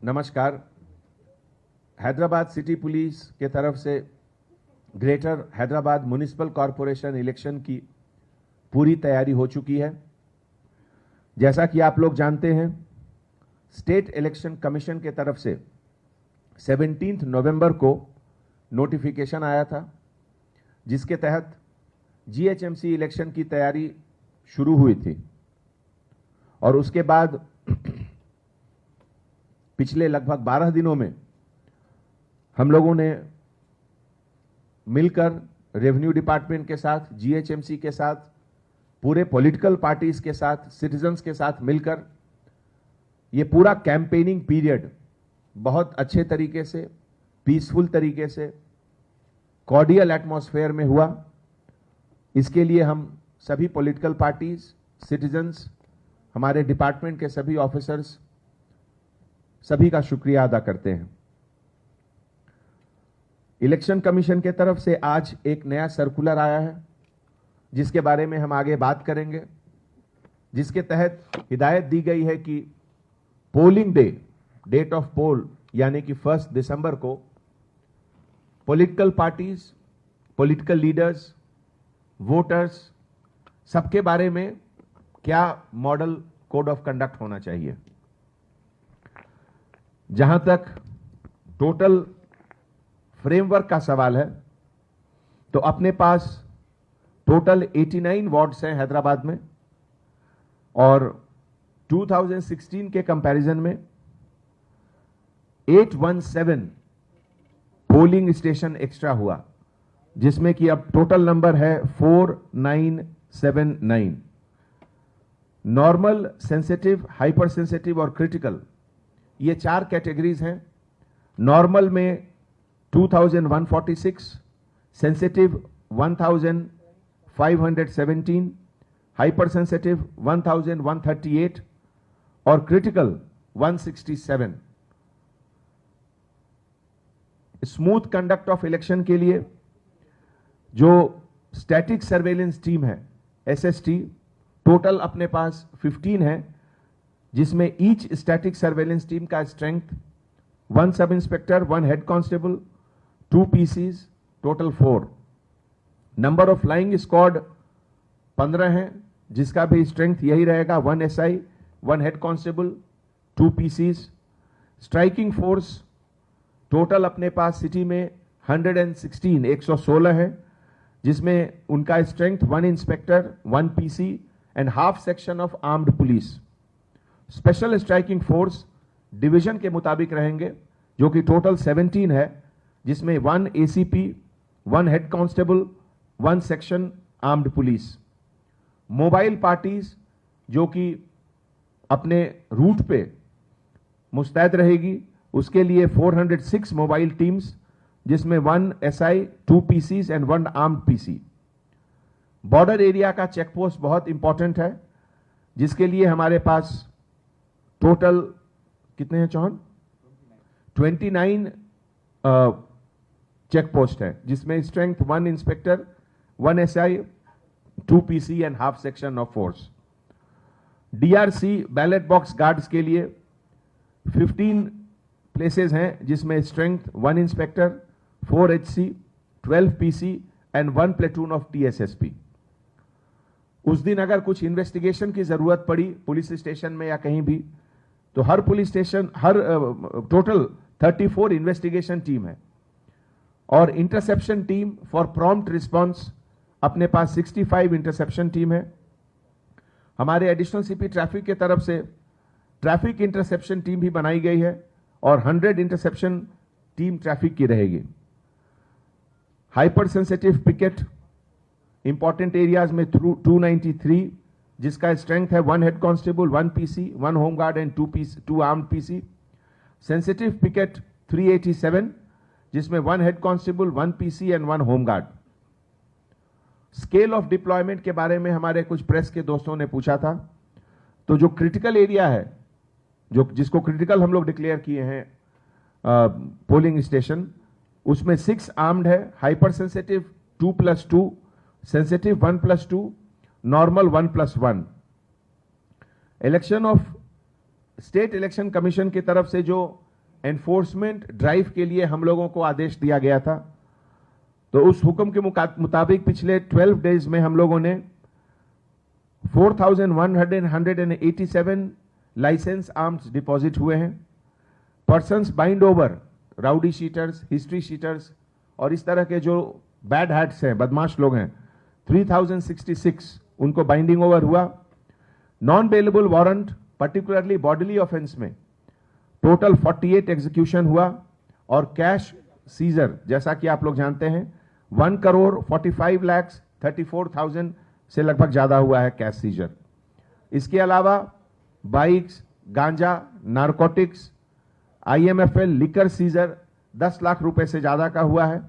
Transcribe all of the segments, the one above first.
नमस्कार। Hyderabad city police के तरफ से greater Hyderabad municipal corporation election की पूरी तैयारी हो चुकी है। जैसा कि आप लोग जानते हैं, स्टेट इलेक्शन कमीशन के तरफ से 17 नवंबर को नोटिफिकेशन आया था, जिसके तहत जीएचएमसी इलेक्शन की तैयारी शुरू हुई थी और उसके बाद पिछले लगभग 12 दिनों में हम लोगों ने मिलकर रेवेन्यू डिपार्टमेंट के साथ, जीएचएमसी के साथ, पूरे पॉलिटिकल पार्टीज के साथ, सिटीजन्स के साथ मिलकर ये पूरा कैंपेनिंग पीरियड बहुत अच्छे तरीके से, पीसफुल तरीके से, कॉर्डियल एटमॉस्फेयर में हुआ। इसके लिए हम सभी पॉलिटिकल पार्टीज, सिटीजन्स, हमारे डिपार्टमेंट के सभी ऑफिसर्स, सभी का शुक्रिया अदा करते हैं। इलेक्शन कमीशन के तरफ से आज एक नया सर्कुलर आया है, जिसके बारे में हम आगे बात करेंगे, जिसके तहत हिदायत दी गई है कि पोलिंग डे, डेट ऑफ पोल यानी कि 1 दिसंबर को political parties, political leaders, voters, सबके बारे में क्या मॉडल कोड ऑफ कंडक्ट होना चाहिए। जहां तक टोटल फ्रेमवर्क का सवाल है, तो अपने पास टोटल 89 वार्ड्स हैं हैदराबाद में और 2016 के कंपैरिजन में 817 पोलिंग स्टेशन एक्स्ट्रा हुआ, जिसमें कि अब टोटल नंबर है 4979। नॉर्मल, सेंसिटिव, हाइपर सेंसिटिव और क्रिटिकल, ये 4 कैटेगरीज हैं। नॉर्मल में 2146, सेंसिटिव 1517, हाइपर सेंसिटिव 1138 और critical 167। Smooth conduct of election के लिए जो स्टैटिक सर्वेलेंस टीम है, एसएसटी, टोटल अपने पास 15 है, जिसमें ईच स्टैटिक सर्वेलेंस टीम का strength 1 sub inspector, 1 head constable, 2 PCs, total 4। Number of flying squad 15 है, जिसका भी स्ट्रेंथ यही रहेगा, 1 SI, 1 head constable, 2 PCs. Striking force total अपने पास सिटी में 116 है, जिसमें उनका strength 1 inspector, 1 PC and half section of armed police. Special striking force division के मुताबिक रहेंगे, जो कि टोटल 17 है, जिसमें 1 ACP, 1 head constable, 1 section armed police. Mobile parties जो कि अपने रूट पे मुस्तैद रहेगी, उसके लिए 406 मोबाइल टीम्स, जिसमें 1 SI, 2 PCs and 1 armed PC. Border area का चेकपोस्ट बहुत इंपॉर्टेंट है, जिसके लिए हमारे पास टोटल कितने हैं चौहान? 29 चेकपोस्ट है, जिसमें strength 1 inspector, 1 SI, 2 PC and half section of force. DRC ballot box guards के लिए 15 प्लेसेस हैं, जिसमें strength 1 inspector, 4 HC, 12 PC and 1 platoon of TSSP. उस दिन अगर कुछ इन्वेस्टिगेशन की जरूरत पड़ी पुलिस स्टेशन में या कहीं भी, तो हर police station, total 34 investigation team है और interception team for prompt response अपने पास 65 इंटरसेप्शन टीम है। हमारे एडिशनल सीपी ट्रैफिक के तरफ से ट्रैफिक इंटरसेप्शन टीम भी बनाई गई है और 100 इंटरसेप्शन टीम ट्रैफिक की रहेगी। Hyper sensitive picket important areas में 293, जिसका स्ट्रेंथ है 1 head constable, 1 PC, 1 home guard and 2 armed PC. Sensitive picket 387, जिसमें 1 head constable, 1 PC and 1 home guard. Scale of deployment के बारे में हमारे कुछ प्रेस के दोस्तों ने पूछा था, तो जो क्रिटिकल एरिया है, जिसको क्रिटिकल हम लोग डिक्लेयर किए हैं पोलिंग स्टेशन, उसमें 6 आर्म्ड है, hyper sensitive 2+2, sensitive 1+2, normal 1+1। Election of state election commission की तरफ से जो एनफोर्समेंट ड्राइव के लिए हम लोगों को आदेश दिया गया था। तो उस हुक्म के मुताबिक पिछले 12 डेज में हम लोगों ने 4,187 लाइसेंस आर्म्स डिपॉजिट हुए हैं। Persons bind over, rowdy sheeters, history sheeters और इस तरह के जो बैड हैट्स हैं, बदमाश लोग हैं, 3066 उनको बाइंडिंग ओवर हुआ। Non bailable warrant particularly bodily offence में टोटल 48 एग्जीक्यूशन हुआ और कैश सीजर, जैसा कि आप लोग जानते हैं, 1,45,34,000 से लगभग ज्यादा हुआ है कैश सीजर। इसके अलावा बाइक्स, गांजा, narcotics, IMFL liquor seizure 10 lakh रुपए से ज्यादा का हुआ है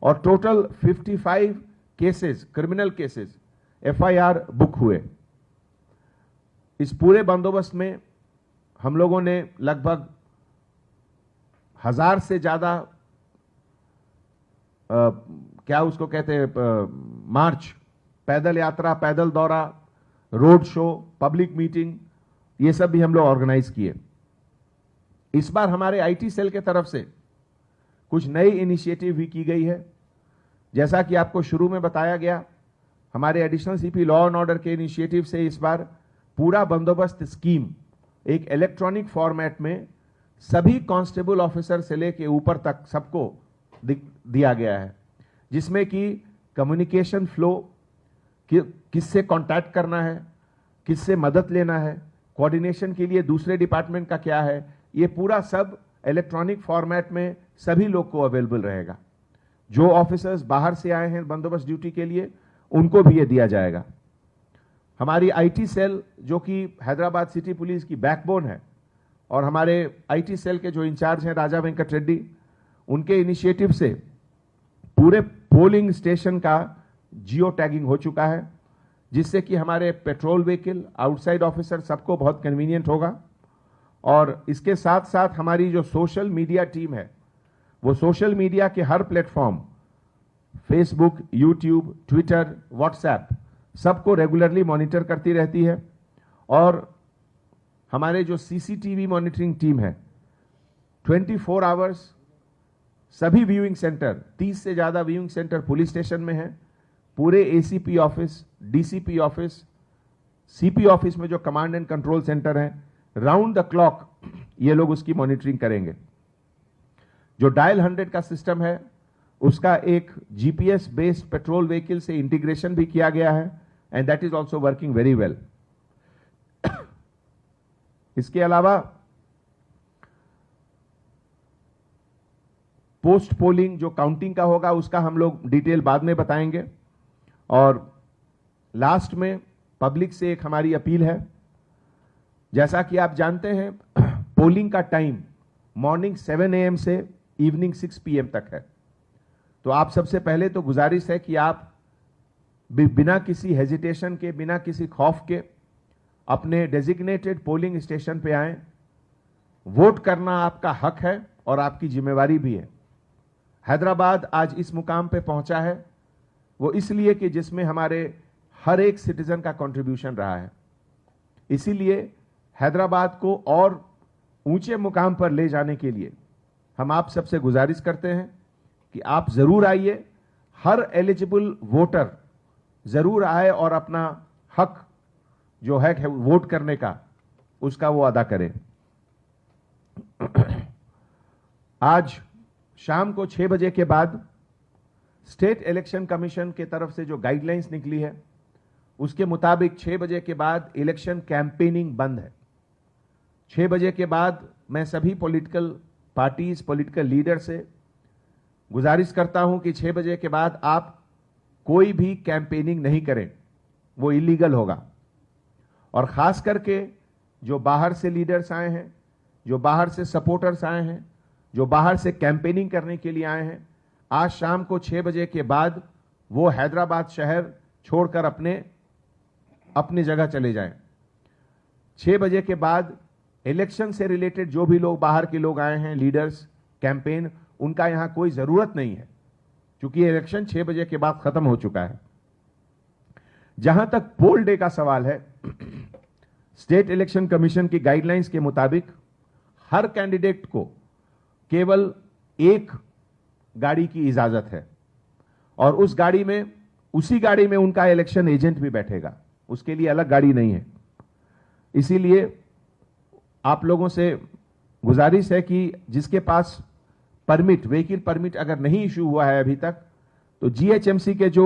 और total 55 cases, criminal cases, FIR book हुए। इस पूरे बंदोबस्त में हम लोगों ने लगभग 1000 से ज्यादा क्या उसको कहते हैं, मार्च, पैदल यात्रा, पैदल दौरा, रोड शो, पब्लिक मीटिंग, ये सब भी हम लोग ऑर्गेनाइज किए। इस बार हमारे IT सेल के तरफ से कुछ नई इनिशिएटिव भी की गई है। जैसा कि आपको शुरू में बताया गया, हमारे additional CP law and order के इनिशिएटिव से इस बार पूरा बंदोबस्त स्कीम एक इलेक्ट्रॉनिक फॉर्मेट में सभी कांस्टेबल ऑफिसर से लेके ऊपर तक सबको दिया गया है, जिसमें कि कम्युनिकेशन फ्लो, किससे कांटेक्ट करना है, किससे मदद लेना है, कोऑर्डिनेशन के लिए दूसरे डिपार्टमेंट का क्या है, ये पूरा सब इलेक्ट्रॉनिक फॉर्मेट में सभी लोग को अवेलेबल रहेगा। जो ऑफिसर्स बाहर से आए हैं बंदोबस्त ड्यूटी के लिए, उनको भी ये दिया जाएगा। हमारी IT सेल, जो कि हैदराबाद सिटी पुलिस की बैकबोन है, और हमारे IT सेल के जो इंचार्ज हैं राजा वेंकट रेड्डी, उनके इनिशिएटिव से पूरे पोलिंग स्टेशन का जियो टैगिंग हो चुका है, जिससे कि हमारे पेट्रोल व्हीकल, आउटसाइड ऑफिसर सबको बहुत कन्वीनियंट होगा। और इसके साथ साथ हमारी जो सोशल मीडिया टीम है, वो सोशल मीडिया के हर platform, Facebook, YouTube, Twitter, WhatsApp, सबको रेगुलरली मॉनिटर करती रहती है। और हमारे जो CCTV मॉनिटरिंग टीम है, 24 आवर्स सभी व्यूइंग सेंटर, 30 से ज्यादा व्यूइंग सेंटर पुलिस स्टेशन में है। पूरे ACP office, DCP office, CP office में जो कमांड एंड कंट्रोल सेंटर है, राउंड द क्लॉक ये लोग उसकी मॉनिटरिंग करेंगे। जो डायल 100 का सिस्टम है, उसका एक GPS बेस्ड पेट्रोल व्हीकल से इंटीग्रेशन भी किया गया है, and that is also working very well. इसके अलावा पोस्ट पोलिंग जो काउंटिंग का होगा, उसका हम लोग डिटेल बाद में बताएंगे। और लास्ट में पब्लिक से एक हमारी अपील है। जैसा कि आप जानते हैं, पोलिंग का टाइम मॉर्निंग 7 AM से इवनिंग 6 PM तक है। तो आप सबसे पहले तो गुजारिश है कि आप बिना किसी हेजिटेशन के, बिना किसी खौफ के अपने डेजिग्नेटेड पोलिंग स्टेशन पे आएं। वोट करना आपका हक है और आपकी जिम्मेवारी भी है। हैदराबाद आज इस मुकाम पे पहुंचा है, वो इसलिए कि जिसमें हमारे हर एक सिटीजन का कंट्रीब्यूशन रहा है। इसीलिए हैदराबाद को और ऊंचे मुकाम पर ले जाने के लिए हम आप सबसे गुजारिश करते हैं कि आप जरूर आइए, हर एलिजिबल वोटर जरूर आए और अपना हक जो है वोट करने का, उसका वो अदा करें। आज शाम को 6 बजे के बाद स्टेट इलेक्शन कमीशन के तरफ से जो गाइडलाइंस निकली है, उसके मुताबिक 6 बजे के बाद इलेक्शन कैंपेनिंग बंद है। 6 बजे के बाद मैं सभी पॉलिटिकल पार्टीज, पॉलिटिकल लीडर से गुजारिश करता हूं कि 6 बजे के बाद आप कोई भी कैंपेनिंग नहीं करें, वो इलीगल होगा। और खास करके जो बाहर से लीडर्स आए हैं, जो बाहर से सपोर्टर्स आए हैं, जो बाहर से कैंपेनिंग करने के लिए आए हैं, आज शाम को 6 बजे के बाद वो हैदराबाद शहर छोड़कर अपनी जगह चले जाएं। 6 बजे के बाद इलेक्शन से रिलेटेड जो भी लोग बाहर के लोग आए हैं, लीडर्स, कैंपेन, उनका यहां कोई जरूरत नहीं है, क्योंकि इलेक्शन 6 बजे के बाद खत्म हो चुका है। जहां तक पोल डे का सवाल है, स्टेट इलेक्शन कमीशन की गाइडलाइंस के मुताबिक हर कैंडिडेट को केवल एक गाड़ी की इजाजत है और उसी गाड़ी में उनका इलेक्शन एजेंट भी बैठेगा, उसके लिए अलग गाड़ी नहीं है। इसीलिए आप लोगों से गुजारिश है कि जिसके पास व्हीकल परमिट अगर नहीं इशू हुआ है अभी तक, तो जीएचएमसी के जो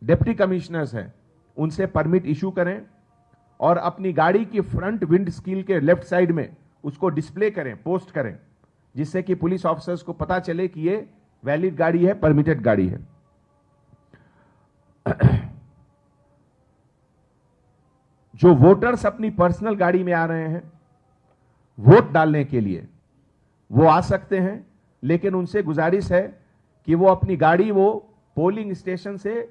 डिप्टी कमिश्नर्स हैं उनसे परमिट इशू करें और अपनी गाड़ी की फ्रंट विंड स्किल के लेफ्ट साइड में उसको डिस्प्ले करें, पोस्ट करें, जिससे कि पुलिस ऑफिसर्स को पता चले कि ये वैलिड गाड़ी है, परमिटेड गाड़ी है। जो वोटर्स अपनी पर्सनल गाड़ी में आ रहे हैं वोट डालने के लिए, वो आ सकते हैं, लेकिन उनसे गुजारिश है कि वो अपनी गाड़ी वो पोलिंग स्टेशन से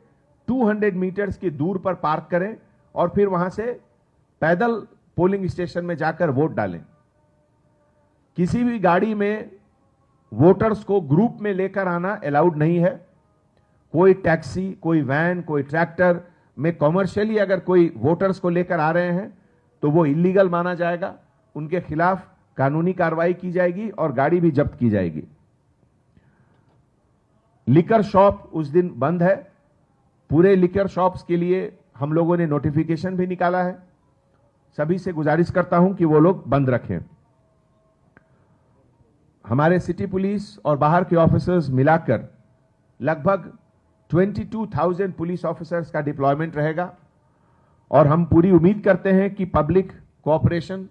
200 मीटर्स की दूर पर पार्क करें और फिर वहां से पैदल पोलिंग स्टेशन में जाकर वोट डालें। किसी भी गाड़ी में वोटर्स को ग्रुप में लेकर आना अलाउड नहीं है। कोई टैक्सी, कोई वैन, कोई ट्रैक्टर में कॉमर्शियली अगर कोई वोटर्स को लेकर आ रहे हैं तो वो इलीगल माना जाएगा, उनके खिलाफ कानूनी कार्रवाई की जाएगी और गाड़ी भी जब्त की जाएगी। लिकर शॉप उस दिन बंद है। पूरे लिकर शॉप्स के लिए हम लोगों ने नोटिफिकेशन भी निकाला है। सभी से गुजारिश करता हूं कि वो लोग बंद रखें। हमारे सिटी पुलिस और बाहर के ऑफिसर्स मिलाकर लगभग 22,000 पुलिस ऑफिसर्स का डिप्लॉयमेंट रहेगा और हम पूरी उम्मीद करते हैं कि public cooperation,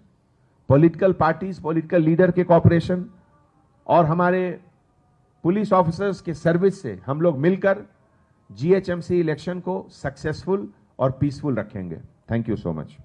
political parties, political leader के कोऑपरेशन और हमारे पुलिस ऑफिसर्स के सर्विस से हम लोग मिलकर जीएचएमसी इलेक्शन को सक्सेसफुल और पीसफुल रखेंगे। Thank you so much.